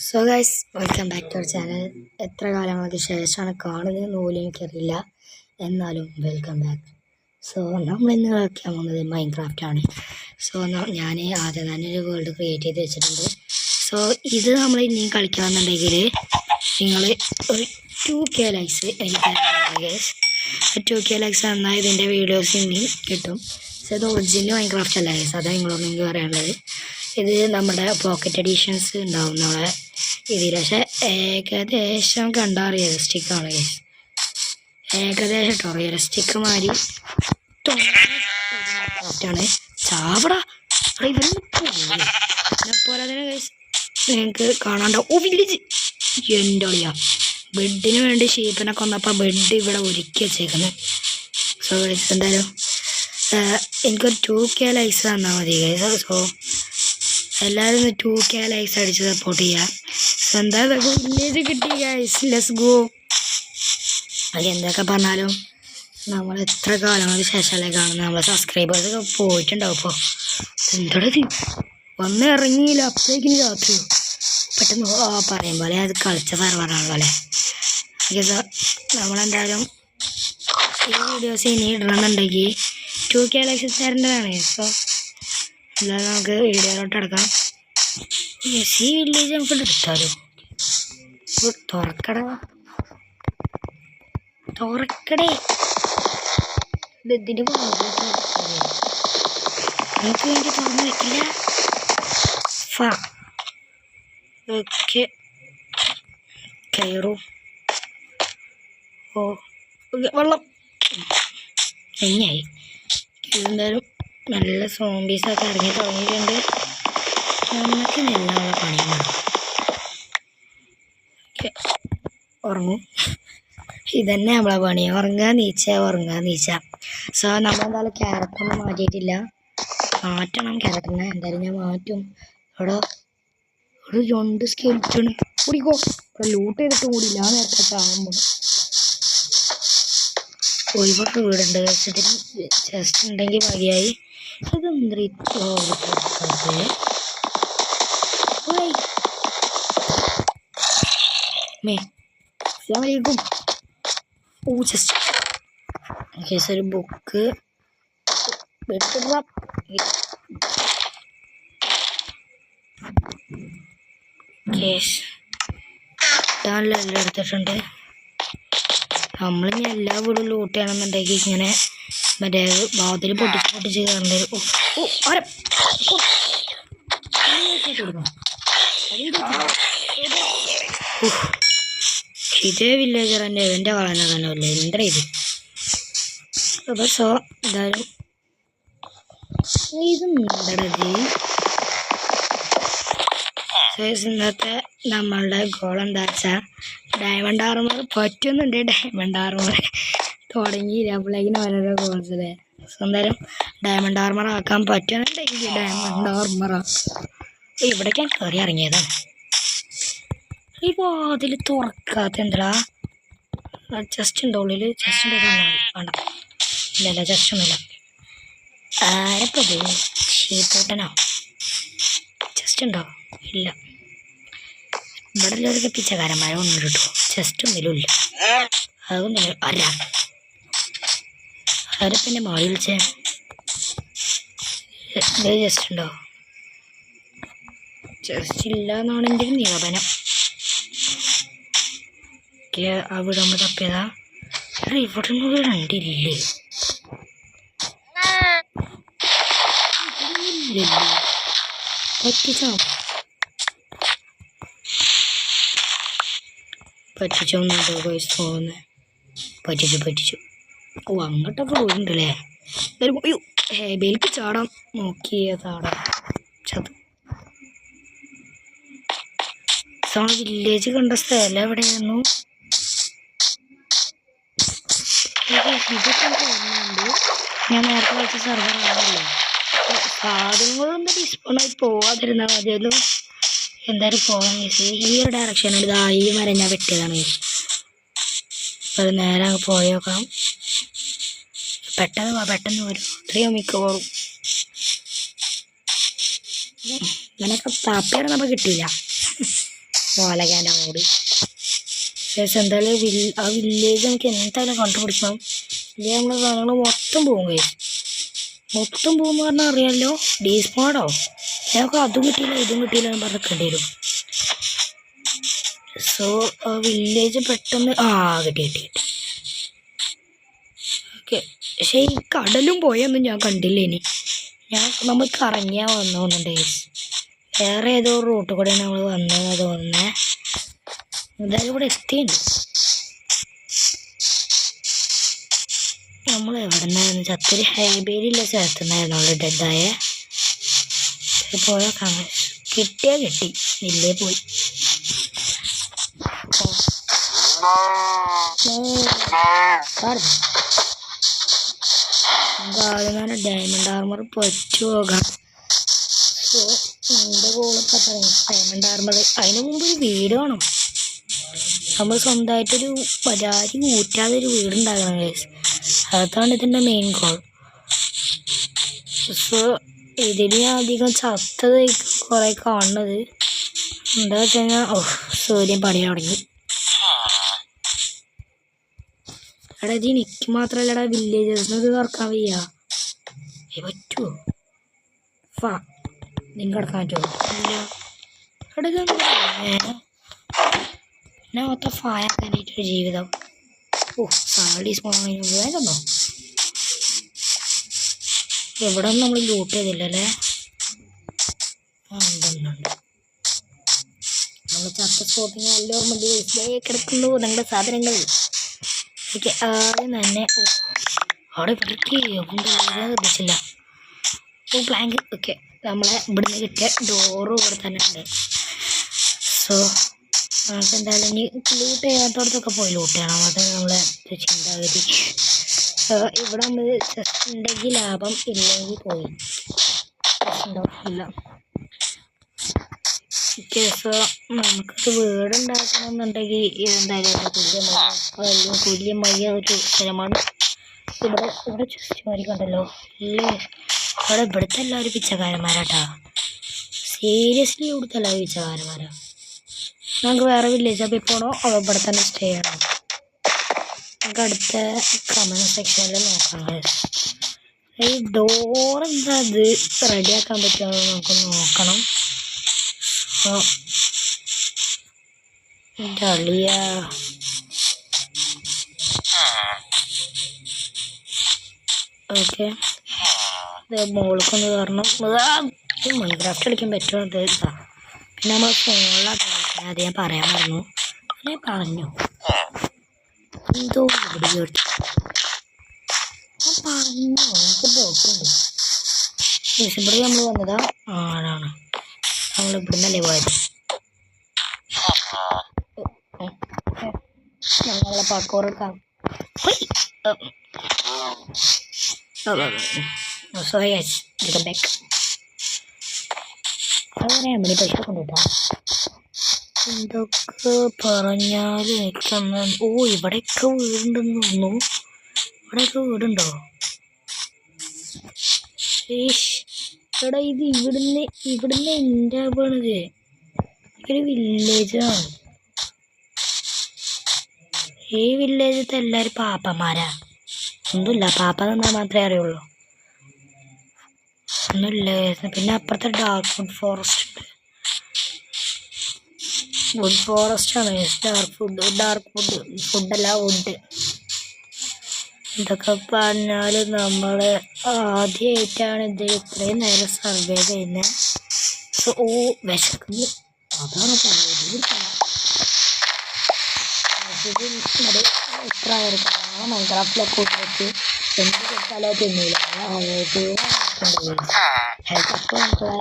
So guys welcome back to our channel. എത്ര കാലങ്ങൾക്ക് ശേഷമാണ് കാണുന്നത് പോലും എനിക്കറിയില്ല, എന്നാലും വെൽക്കം ബാക്ക്. സോ നമ്മൾ ഇന്ന് കളിക്കാൻ പോകുന്നത് മൈൻക്രാഫ്റ്റ് ആണ്. സോ ഞാൻ ആദ്യം തന്നെ ഒരു വേൾഡ് ക്രിയേറ്റ് ചെയ്ത് വെച്ചിട്ടുണ്ട്. സോ ഇത് നമ്മൾ ഇനിയും കളിക്കണമെന്നുണ്ടെങ്കിൽ നിങ്ങൾ ഒരു 2K ലൈക്സ് എനിക്ക് തരണം ഗൈസ്. 2K ലൈക്സ് എന്നാൽ ഇതിൻ്റെ വീഡിയോസ് ഇനിയും കിട്ടും. സോ ഇത് ഒറിജിനൽ മൈൻക്രാഫ്റ്റ് അല്ല ഗൈസ്, അതാണ് നിങ്ങളോട് എനിക്ക് പറയാനുള്ളത്. ഇത് നമ്മുടെ പോക്കറ്റ് എഡിഷൻസ് ഉണ്ടാവും നമ്മളെ ഇതിൽ, പക്ഷേ ഏകദേശം കണ്ടാൽ റിയലിസ്റ്റിക് ആണ് ഗൈസ്. ഏകദേശം കേട്ടോ റിയലിസ്റ്റിക് മാതിരി ആണ്. ചാവടാ പോലെ തന്നെ ഗൈസ് നിങ്ങൾക്ക് കാണാണ്ടാവും. ഓ വില്ലേജ് എൻ്റെ ഒളിയാ, ബെഡിന് വേണ്ടി ഷീപ്പിനെ കൊന്നപ്പോൾ ബെഡ് ഇവിടെ ഒരുക്കി വെച്ചേക്കുന്നത്. സോ ഗൈസ് എന്തായാലും എനിക്കൊരു 2K ലൈക്സ് തന്നാൽ മതി ഗൈസ്. സോ എല്ലാവരും 2K ലൈക്സ് അടിച്ച് സപ്പോർട്ട് ചെയ്യുക. സോ എന്തായാലും വില്ലേജ് കിട്ടി ഗൈസ്, ലെറ്റ്സ് ഗോ. അത് എന്തൊക്കെ പറഞ്ഞാലും നമ്മൾ എത്ര കാലങ്ങൾക്ക് ശേഷമല്ലേ കാണുന്നത്. നമ്മളെ സബ്സ്ക്രൈബേഴ്സൊക്കെ പോയിട്ടുണ്ടാവും. ഇപ്പോൾ എന്തോടത് വന്ന് ഇറങ്ങിയില്ല, അപ്പോഴേക്കും രാത്രി പെട്ടെന്ന് പറയും പോലെ അത് കളിച്ച സർവറാണല്ലോ അല്ലേ. ഓക്കെ സോ നമ്മളെന്തായാലും ഈ വീഡിയോസ് ഇനി ഇടണമെന്നുണ്ടെങ്കിൽ 2K ലൈക്സ് തരേണ്ടതാണ്. സോ എന്തായാലും നമുക്ക് വീഡിയോയിലോട്ട് എടുക്കാം. ഈ വില്ലേജ് നമുക്ക് എടുത്താലോ. തുറക്കടേ ഇതിന് എനിക്ക് വേണ്ടി തുറന്നു വെക്കില്ല. ഓക്കെ കയറൂ. ഓ വെള്ളം എങ്ങനെയായി. ഇതെന്തായാലും നല്ല സോംബീസൊക്കെ ഇറങ്ങി തുടങ്ങിയിട്ടുണ്ട്. നമുക്ക് നല്ല പണിയാണ്. ഓക്കെ ഉറങ്ങും, ഇതന്നെ നമ്മളെ പണി, ഉറങ്ങാൻ നീച്ച. സോ നമ്മളെന്തായാലും ക്യാരക്ടറൊന്നും മാറ്റിയിട്ടില്ല, മാറ്റണം ക്യാരക്ടറിനെ. എന്തായാലും ഞാൻ മാറ്റും. ഇവിടെ ഒരു 2 സ്കെൽറ്റൺ കൂടിക്കോ. ഇവിടെ ലൂട്ട് ചെയ്തിട്ടും കൂടിയില്ല, ആ നേരത്തെ ചാകുമ്പോൾ. ഒരുപാട് വീടുണ്ട് ചെസ്റ്റ് ഉണ്ടെങ്കിൽ മതിയായി. ഇതെന്തോ ജസ്റ്റ് കേസ് ഒരു ബുക്ക് എല്ലാം എടുത്തിട്ടുണ്ട്. നമ്മളിനി എല്ലാ വീടും ലൂട്ട് ചെയ്യണമെന്നുണ്ടെങ്കിൽ ഇങ്ങനെ മറ്റേ വാതിൽ പൊട്ടിച്ച് കയറേണ്ടി വരും. ഇതേ വില്ലേജർ തന്നെ എൻ്റെ കളന തന്നെ അല്ലേ, എന്താ ഇത്. അപ്പോൾ സോ എന്തായാലും ഇന്നത്തെ നമ്മളുടെ ഗോൾ എന്താ വെച്ചാൽ ഡയമണ്ട് ആർമർ പറ്റുന്നുണ്ട്. ഡയമണ്ട് ആർമർ തുടങ്ങിയില്ല, അപ്പോഴേക്കിനും ഓരോരോ ഗോൾസ് അല്ലേ. സോ എന്തായാലും ഡയമണ്ട് ആർമർ ആക്കാൻ പറ്റുന്നുണ്ടെങ്കിൽ ഡയമണ്ട് ആർമറാ. ഇവിടേക്ക് കയറി ഇറങ്ങിയതാണ്. ഈ വാതിൽ തുറക്കാത്ത എന്താ ജസ്റ്റ് ഉണ്ടോ ഉള്ളിൽ? ജസ്റ്റ് ഉണ്ടോ വേണ്ട, ഇല്ലല്ല ജസ്റ്റ് ഒന്നുമില്ല. ആരപ്പത് ഷീപ്പോട്ടനോ? ജസ്റ്റ് ഉണ്ടോ? ഇല്ല. ഇവിടെ ഉള്ളവരൊക്കെ പിച്ചക്കാരന്മാരെ ഒന്നും കിട്ടു. ജസ്റ്റ് ഒന്നിലും ഇല്ല, അതൊന്നും അല്ല. ആരപ്പിന്നെ മാറി വിളിച്ചേ? ജസ്റ്റ് ഉണ്ടോ? ജസ്റ്റ് ഇല്ല എന്നാണ് എൻ്റെ നിഗമനം. അവിടെ നമ്മൾ തപ്പിയതാ. ഇവിടെ ഒന്നും കണ്ടില്ലേ? പറ്റിച്ചോന്നുണ്ടോ ഗൈസ്? തോന്നുന്നത് പറ്റിച്ചു. ഓ അങ്ങോട്ടൊക്കെ പോയിട്ടുണ്ടല്ലേ. അയ്യോ ബെൽക്ക് ചാടാം നോക്കിയതാടാ ചതു. സോ വില്ലേജ് കണ്ട സ്ഥലം എവിടെയായിരുന്നു? ഇതൊക്കെ തോന്നുന്നുണ്ട് ഞാൻ നേരത്തെ കളിച്ച സർവറാണല്ലോ. സാധനങ്ങളൊന്നും ഡിസ്പോണായി പോവാതിരുന്നാൽ മതിയല്ലോ. എന്തായാലും പോകാൻ ചേച്ചി ഈ ഒരു ഡയറക്ഷനിൽ ഇതാ ഈ മരം ഞാൻ വെട്ടിയതാണ്. അത് നേരെ അങ്ങ് പോയി നോക്കാം. പെട്ടെന്ന് വരും. ഇത്രയും മിക്കവാറും ഇങ്ങനെയൊക്കെ താപ്പിയാലും നമുക്ക് കിട്ടിയില്ല. വാലകാൻ്റെ അങ്ങോട്ട്. ശേഷം എന്തായാലും ആ വില്ലേജ് നമുക്ക് എന്തായാലും കണ്ടുപിടിക്കണം. ഇല്ലെങ്കിൽ നമ്മളെ സാധനങ്ങൾ മൊത്തം പോകും കഴിയും. മൊത്തം പോകുമെന്ന് പറഞ്ഞാൽ അറിയാമല്ലോ, ഡീസ്പോണോ ഞങ്ങൾക്ക് അതും കിട്ടിയില്ല ഇതും കിട്ടിയില്ല എന്ന് പറഞ്ഞിട്ട് വരും. സോ ആ വില്ലേജ് പെട്ടെന്ന് കിട്ടി. ഓക്കെ, പക്ഷേ ഈ കടലും പോയൊന്നും ഞാൻ കണ്ടില്ല. ഇനി നമ്മൾ കറങ്ങിയാൽ വന്നോന്നുണ്ട്. വേറെ ഏതോ റൂട്ട് കൂടെ നമ്മൾ വന്നതെന്ന് തോന്നുന്നേ. എന്തായാലും ഇവിടെ എത്തിയുണ്ട്. നമ്മൾ എവിടെ നിന്നായിരുന്നു ചത്തൊരു ഹൈബേരിയില്ല സ്ഥലത്തുനിന്നായിരുന്നു നമ്മൾ ഡെഡായ പോയാൽ കാണാൻ കിട്ടിയാൽ കിട്ടി, ഇല്ലേ പോയി. ഗാർഡിനാണ് ഡയമണ്ട് ആർമർ പറ്റു പോകാം. സോ എൻ്റെ ഗോള് ഡയമണ്ട് ആർമർ. അതിന് മുമ്പ് ഒരു വീട് വേണം. നമ്മൾ സ്വന്തമായിട്ടൊരു പരാതി ഊറ്റാതെ ഒരു വീടുണ്ടാക്കണം ഗൈസ്. അതാണ് ഇതിൻ്റെ മെയിൻ ഗോൾ. സോ ഇതിന് അധികം ചത്തത് കുറേ കാണുന്നത് എന്താ വെച്ച് കഴിഞ്ഞാൽ സൂര്യൻ പണി തുടങ്ങി. എടാ ഇത് എനിക്ക് മാത്രമല്ലടാ വില്ലേജേഴ്സിനത് തുറക്കാൻ വയ്യ. പറ്റുമോ? നിങ്ങൾ കിടക്കാൻ പറ്റുമോ? ഇല്ല. പിന്നെ മൊത്തം ഫായാക്കാനായിട്ടൊരു ജീവിതം. സാലി സ്മോളിന് വേഗമോ എവിടെ ഒന്നും നമ്മൾ ലൂട്ട് ചെയ്തില്ലല്ലേ? ഉണ്ടുണ്ട്. നമ്മൾ ചത്ത സ്പോട്ടിങ് നല്ല ഓർമ്മ കിടക്കുന്നു നിങ്ങളുടെ സാധനങ്ങൾ. ഓക്കെ, ആദ്യം തന്നെ അവിടെ ഇവിടേക്ക് ഉദ്ദേശിച്ചില്ല. പ്ലാങ്ക്. ഓക്കെ, നമ്മളെ ഇവിടുന്ന് കിട്ടിയ ഡോറും ഇവിടെ തന്നെ ഉണ്ട്. സോ നമുക്ക് എന്തായാലും ഇനി ലൂട്ട് ചെയ്യാത്തടത്തൊക്കെ പോയി ലൂട്ട് ചെയ്യണം. അത് നമ്മളെ ചിന്താഗതി. ഇവിടെ നമ്മൾ ഉണ്ടെങ്കിൽ ലാഭം, ഇല്ലെങ്കിൽ പോയി ഇല്ല. ഓക്കെ, സോ നമുക്കൊരു വീടുണ്ടാക്കണം എന്നുണ്ടെങ്കിൽ എന്തായാലും തുല്യമായ ഒരു സ്ഥലമാണ് ഇവിടെ ചെസ്റ്റ് മാറിക്കണ്ടല്ലോ അല്ലേ. ഇവിടുത്തെ എല്ലാവരും പിച്ചക്കാരന്മാരാട്ടാ. സീരിയസ്ലി ഇവിടുത്തെ എല്ലാവരും പിച്ചക്കാരന്മാരാ. നമുക്ക് വേറെ വില്ലേജ് പോയി പോകണോ അതോ ഇവിടെ തന്നെ സ്റ്റേ ചെയ്യണം? നമുക്ക് അടുത്ത കമൻറ്റ് സെക്ഷനിൽ നോക്കാം. ഈ ഡോർ എന്താ അത് റെഡിയാക്കാൻ പറ്റുമോ നമുക്ക് നോക്കണം. ഡളിയ ഓക്കെ, മോൾക്കൊന്ന് കയറണം. മൈൻക്രാഫ്റ്റ് കളിക്കാൻ പറ്റുന്നത് ഇതാ. പിന്നെ നമ്മൾ ഫോണിലാണ് കളിക്കുന്നത്. അത് ഞാൻ പറയാൻ പറഞ്ഞു. ഞാൻ പറഞ്ഞു എന്തോ ഇവിടെ കേട്ടു. ഞാൻ പറഞ്ഞു എനിക്ക് ഡോട്ടുണ്ട്. ഡിസംബറിൽ നമ്മൾ വന്നതാ. ആണാണ്, നമ്മൾ ഇവിടുന്നല്ലേ പോയത്. ഞങ്ങളെ പാക്കോറെടുക്കാം. Sorry guys, welcome back. അങ്ങനെ അമ്മണി പൈസ കൊണ്ടുപോട്ടാ. എന്തൊക്കെ പറഞ്ഞാലും എനിക്കന്ന് ഇവിടെയൊക്കെ വീടുണ്ടെന്ന് തോന്നുന്നു. ഇവിടെയൊക്കെ വീടുണ്ടോ? എടാ ഇത് ഇവിടുന്ന് എൻ്റെ പോണത് ഒരു വില്ലേജാണ്. ഈ വില്ലേജത്തെ എല്ലാവരും പാപ്പന്മാരാ. ഒന്നുമില്ല, പാപ്പ തന്നാൽ മാത്രമേ അറിയുള്ളൂ. ഒന്നുമില്ല. പിന്നെ അപ്പുറത്തെ ഡാർക്ക് വുഡ് ഫോറസ്റ്റ് ഉണ്ട്. വുഡ് ഫോറസ്റ്റ് ആണ്. ഡാർക്ക് ഫുഡല്ല വുഡ്. ഇതൊക്കെ പറഞ്ഞാൽ നമ്മൾ ആദ്യമായിട്ടാണ് ഇത് ഇത്രയും നേരം സർവേ ചെയ്യുന്നത്. സോ വിശക്കുന്നു, അതാണ് പറയുന്നത്. ഇത്ര മൈൻക്രാഫ്റ്റിലൊക്കെ കൂട്ടിവെച്ച് എന്ത് കൊടുത്താലോ തിന്നില്ല. ഹെൽത്തൊക്കെ നമുക്കുള്ള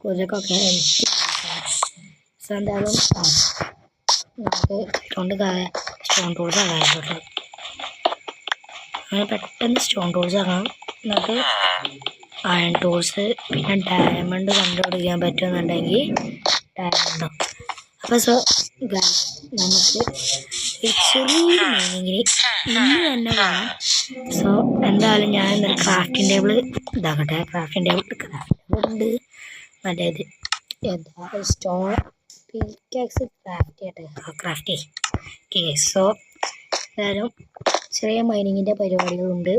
കുതിരക്കൊക്കെ ഹെൽത്ത്. സോ എന്തായാലും നമുക്ക് സ്റ്റോൺ ടൂൾസ് ആകാനായിട്ടുള്ളത്. അങ്ങനെ പെട്ടെന്ന് സ്റ്റോൺ ടൂൾസ് ആകാം. നമുക്ക് അയൺ ടൂൾസ് പിന്നെ ഡയമണ്ട് കണ്ടുപിടിക്കാൻ പറ്റുമെന്നുണ്ടെങ്കിൽ ഡയമണ്ടോ. അപ്പോൾ സോ നമുക്ക് ചെറിയൊരു മീനിങ്ങിന് ഇന്ന് തന്നെ വേണം. സോ എന്തായാലും ഞാൻ ഇന്നൊരു ക്രാഫ്റ്റിംഗ് ടേബിൾ ക്രാഫ്റ്റിംഗ് ടേബിൾ ഉണ്ട്. മറ്റേത് എന്താ സ്റ്റോൺ പിക്കാക്സ് ക്രാഫ്റ്റ് ചെയ്യട്ടെ. Craft okay. സോ എന്തായാലും ചെറിയ മൈനിങ്ങിൻ്റെ പരിപാടികളുണ്ട്.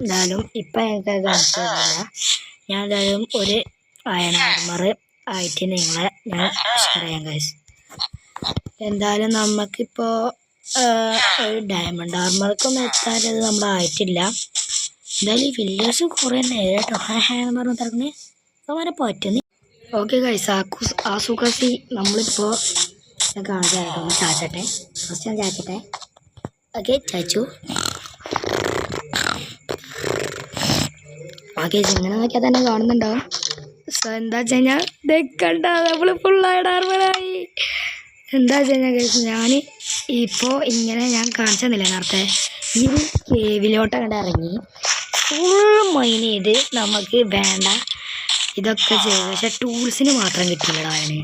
എന്തായാലും ഇപ്പം ഞങ്ങൾക്ക് കാണിച്ചു തരില്ല. ഞാൻ എന്തായാലും ഒരു അയൺ ആർമർ ആയിട്ട് നിങ്ങളെ ഞാൻ ഷെയർ ചെയ്യാം ഗൈസ്. എന്തായാലും നമുക്കിപ്പോൾ ഒരു ഡയമണ്ട് ആർമർക്കൊന്നും എത്താനത് നമ്മളായിട്ടില്ല. എന്തായാലും ഈ വില്ലേഴ്സ് കുറേ നേരം കേട്ടോ എന്ന് പറഞ്ഞ് തിരക്കണേ അവരെ പറ്റുന്നു. ഓക്കെ ഗൈസ്, ആസുഖസി നമ്മളിപ്പോൾ കാണിച്ചാട്ടോ. ഒന്ന് ചാച്ചട്ടെ, ഫസ്റ്റ് ഞാൻ ചാച്ചട്ടെ. ഓക്കെ ചാച്ചു. ഓക്കെ ഇങ്ങനെ നോക്കിയാൽ തന്നെ കാണുന്നുണ്ടാവും. സോ എന്താ വെച്ച് കഴിഞ്ഞാൽ കണ്ട നമ്മൾ ഫുള്ളായിടാർമറായി. എന്താ വെച്ച് കഴിഞ്ഞാൽ ഗൈസ്, ഞാൻ ഇപ്പോൾ ഇങ്ങനെ ഞാൻ കാണിച്ചെന്നില്ല നേരത്തെ ഈ ഒരു കേവിലോട്ട് അങ്ങോട്ട് ഇറങ്ങി ഫുൾ മൈൻ ചെയ്ത് നമുക്ക് വേണ്ട ഇതൊക്കെ ചെയ്തു. പക്ഷെ ടൂൾസിന് മാത്രം കിട്ടില്ലടാ. അതിന്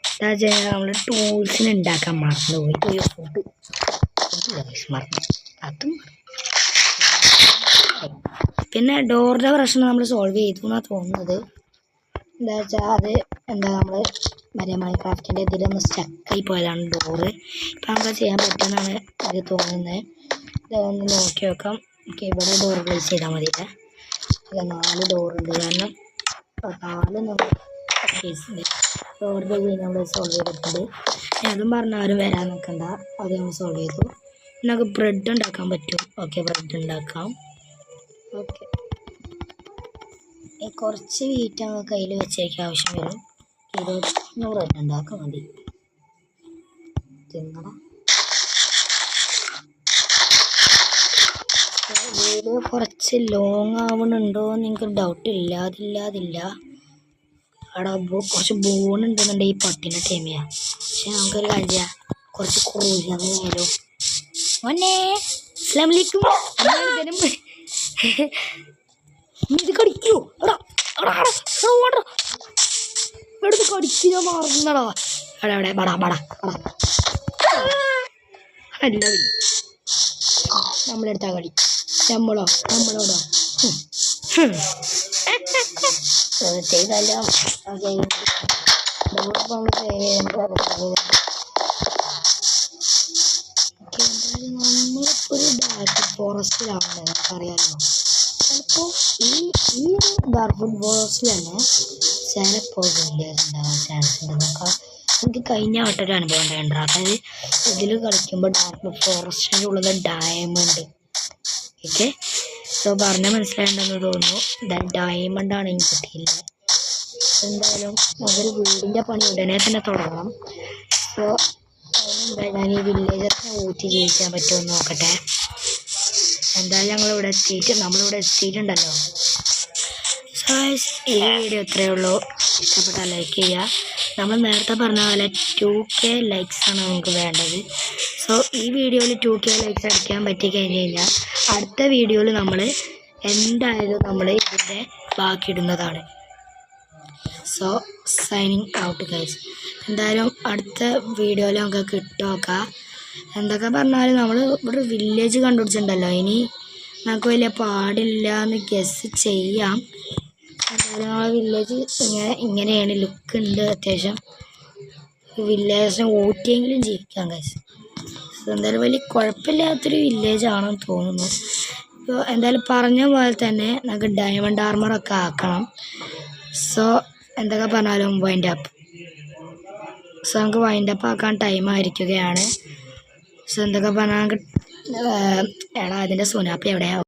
എന്താ വെച്ച് കഴിഞ്ഞാൽ നമ്മൾ ടൂൾസിന് ഉണ്ടാക്കാൻ മറന്നുപോയി. ഫുഡ് മറന്നു അതും. പിന്നെ ഡോറിൻ്റെ പ്രശ്നം നമ്മൾ സോൾവ് ചെയ്തു എന്നാണ് തോന്നുന്നത്. എന്താ വെച്ചാൽ അത് നമ്മൾ മൈൻക്രാഫ്റ്റിൻ്റെ ഇതിലൊന്ന് സ്റ്റക്കായി പോയതാണ് ഡോറ്. ഇപ്പം നമുക്ക് ചെയ്യാൻ പറ്റുമെന്നാണ് എനിക്ക് തോന്നുന്നത്. ഇതൊന്ന് നോക്കി വെക്കാം. ഓക്കെ, ഇവിടെ ഡോർ പ്ലേസ് ചെയ്താൽ മതിയില്ല. അല്ല 4 ഡോറുണ്ട്. കാരണം 4 ഡോറിൻ്റെ വീട് നമ്മൾ സോൾവ് ചെയ്തിട്ടുണ്ട്. അതും പറഞ്ഞാലും വരാൻ നിൽക്കണ്ട, അത് നമ്മൾ സോൾവ് ചെയ്തു. നമുക്ക് ബ്രെഡ് ഉണ്ടാക്കാൻ പറ്റും. ഓക്കെ, ബ്രെഡ് ഉണ്ടാക്കാം. ഓക്കെ, കുറച്ച് വീറ്റ് നമുക്ക് കയ്യിൽ വെച്ചേക്കാൻ ആവശ്യം വരും. 21 ബ്രെഡ് ഉണ്ടാക്കാൻ മതി. തിന്നട വീട് കുറച്ച് ലോങ് ആവണുണ്ടോ എന്ന് എനിക്ക് ഡൗട്ടില്ല. അതില്ല അവിടെ കുറച്ച് ബോൺ ഉണ്ടെന്നുണ്ടെങ്കിൽ ഈ പട്ടിനെ ടൈമിയാ. പക്ഷെ നമുക്കൊരു കാര്യം കുറച്ച് ക്രൂശാലോ മോനെ അസ്സലാമലൈക്കും. ഇത് കടിക്കൂ എടുത്ത് കടിക്കുക മാറുന്നടാ. അവിടെ ബടാ ബടാ ബടാ അല്ല നമ്മളെടുത്താ കളി. നമ്മളോടോ ചെയ്തല്ലോ. നമ്മളിപ്പോൾ ഒരു ഡാർക്ക് ഫോറസ്റ്റിലാണ്, നമുക്കറിയാമല്ലോ. ചിലപ്പോൾ ഈ ഡാർക്ക് ഫോറസ്റ്റിൽ തന്നെ ചിലപ്പോൾ വില്ലേജ് ഉണ്ടാകാൻ ചാൻസ് ഉണ്ടെന്നൊക്കെ എനിക്ക് കഴിഞ്ഞ വട്ടൊരു അനുഭവം ഉണ്ടായിട്ടുണ്ട്. അതായത് ഇതിൽ കളിക്കുമ്പോൾ ഡാർക്ക് ഫോറസ്റ്റിൻ്റെ ഉള്ളത് ഡയമണ്ട്. ഓക്കെ, സോ പറഞ്ഞാൽ മനസ്സിലായിട്ടുണ്ടെന്ന് തോന്നുന്നു. ഡയമണ്ടാണ് എനിക്ക് കിട്ടിയില്ല. എന്തായാലും അതൊരു വീടിൻ്റെ പണി ഉടനെ തന്നെ തുടങ്ങണം. സോ ഞാൻ ഈ വില്ലേജസിനെ ഊറ്റി ജയിക്കാൻ പറ്റുമെന്ന് നോക്കട്ടെ. എന്തായാലും നമ്മളിവിടെ എത്തിയിട്ടുണ്ടല്ലോ. സോ ഈ വീഡിയോ ഇത്രയേ ഉള്ളൂ. ഇഷ്ടപ്പെട്ടാൽ ലൈക്ക് ചെയ്യുക. നമ്മൾ നേരത്തെ പറഞ്ഞ പോലെ 2K ലൈക്സാണ് നമുക്ക് വേണ്ടത്. സോ ഈ വീഡിയോയിൽ 2K ലൈക്സ് അടിക്കാൻ പറ്റി കഴിഞ്ഞ് കഴിഞ്ഞാൽ അടുത്ത വീഡിയോയിൽ നമ്മൾ എന്തായാലും നമ്മൾ ഇതിൻ്റെ ബാക്കിയിടുന്നതാണ്. So signing out guys. എന്തായാലും അടുത്ത വീഡിയോയിൽ നമുക്ക് കിട്ടുമൊക്കെ. എന്തൊക്കെ പറഞ്ഞാലും നമ്മൾ ഇവിടെ വില്ലേജ് കണ്ടുപിടിച്ചിട്ടുണ്ടല്ലോ. ഇനി നമുക്ക് വലിയ പാടില്ല എന്ന് ഗസ് ചെയ്യാം. എന്തായാലും ആ വില്ലേജ് ഇങ്ങനെയാണ്, ലുക്ക് ഉണ്ട് അത്യാവശ്യം. വില്ലേജിനെ ഊറ്റിയെങ്കിലും ജീവിക്കാം ഗൈസ്. എന്തായാലും വലിയ കുഴപ്പമില്ലാത്തൊരു വില്ലേജാണെന്ന് തോന്നുന്നു. ഇപ്പോൾ എന്തായാലും പറഞ്ഞ പോലെ തന്നെ നമുക്ക് ഡയമണ്ട് ആർമറൊക്കെ ആക്കണം. സോ എന്തൊക്കെ പറഞ്ഞാലും വൈൻഡ് അപ്പ്. സോ നമുക്ക് വൈൻഡ് അപ്പ് ആക്കാൻ ടൈം ആയിരിക്കുകയാണ്. സോ എന്തൊക്കെ പറഞ്ഞാൽ നമുക്ക് എടാ അതിൻ്റെ സുനാപ്പി എവിടെയാവും.